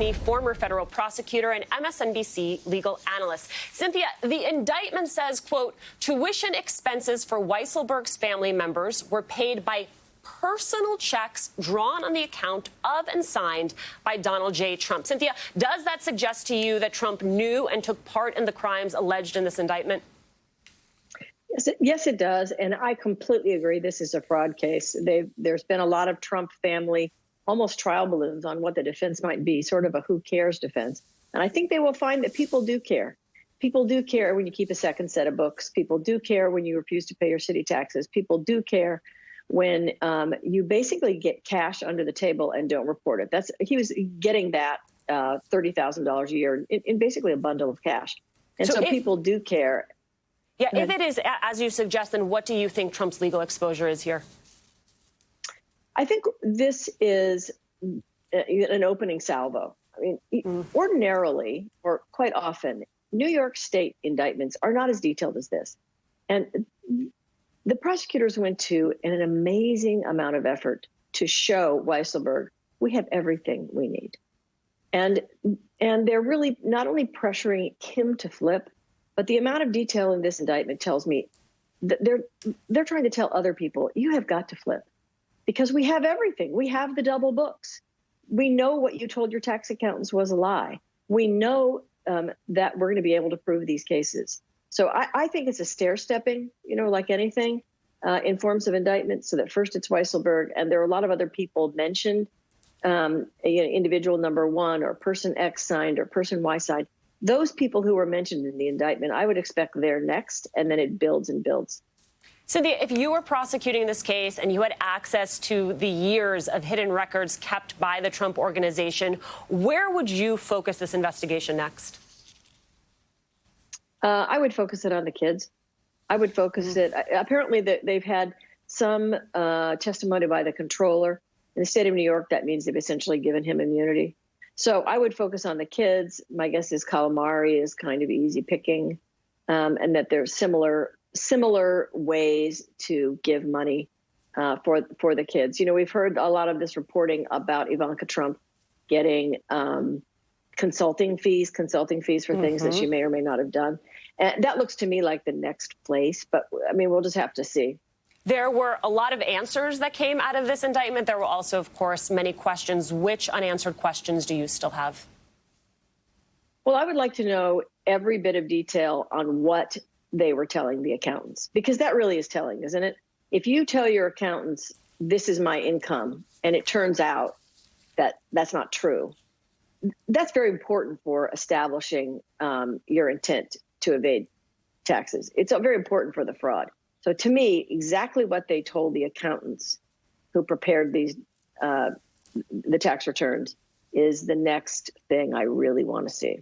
Former federal prosecutor and MSNBC legal analyst. Cynthia, the indictment says, quote, tuition expenses for Weisselberg's family members were paid by personal checks drawn on the account of and signed by Donald J. Trump. Cynthia, does that suggest to you that Trump knew and took part in the crimes alleged in this indictment? Yes, it does. And I completely agree. This is a fraud case. There's been a lot of Trump family almost trial balloons on what the defense might be, sort of a who cares defense. And I think they will find that people do care. People do care when you keep a second set of books. People do care when you refuse to pay your city taxes. People do care when you basically get cash under the table and don't report it. He was getting that $30,000 a year in basically a bundle of cash. And so people do care. Yeah, if it is, as you suggest, then what do you think Trump's legal exposure is here? I think this is an opening salvo. I mean, ordinarily, or quite often, New York State indictments are not as detailed as this. And the prosecutors went to an amazing amount of effort to show Weisselberg, we have everything we need. And they're really not only pressuring him to flip, but the amount of detail in this indictment tells me that they're trying to tell other people, you have got to flip. Because we have everything. We have the double books. We know what you told your tax accountants was a lie. We know that we're going to be able to prove these cases. So I think it's a stair-stepping, like anything in forms of indictment. So that first it's Weisselberg, and there are a lot of other people mentioned, individual number one or person X signed or person Y signed. Those people who were mentioned in the indictment, I would expect they're next, and then it builds and builds. Cynthia, if you were prosecuting this case and you had access to the years of hidden records kept by the Trump organization, where would you focus this investigation next? I would focus it on the kids. I would focus it. Apparently, they've had some testimony by the controller. In the state of New York, that means they've essentially given him immunity. So I would focus on the kids. My guess is calamari is kind of easy picking, and that there's similar ways to give money for the kids. We've heard a lot of this reporting about Ivanka Trump getting consulting fees for things that she may or may not have done. And that looks to me like the next place. But, I mean, we'll just have to see. There were a lot of answers that came out of this indictment. There were also, of course, many questions. Which unanswered questions do you still have? Well, I would like to know every bit of detail on what they were telling the accountants, because that really is telling, isn't it? If you tell your accountants, this is my income, and it turns out that that's not true, that's very important for establishing your intent to evade taxes. It's very important for the fraud. So to me, exactly what they told the accountants who prepared these the tax returns is the next thing I really want to see.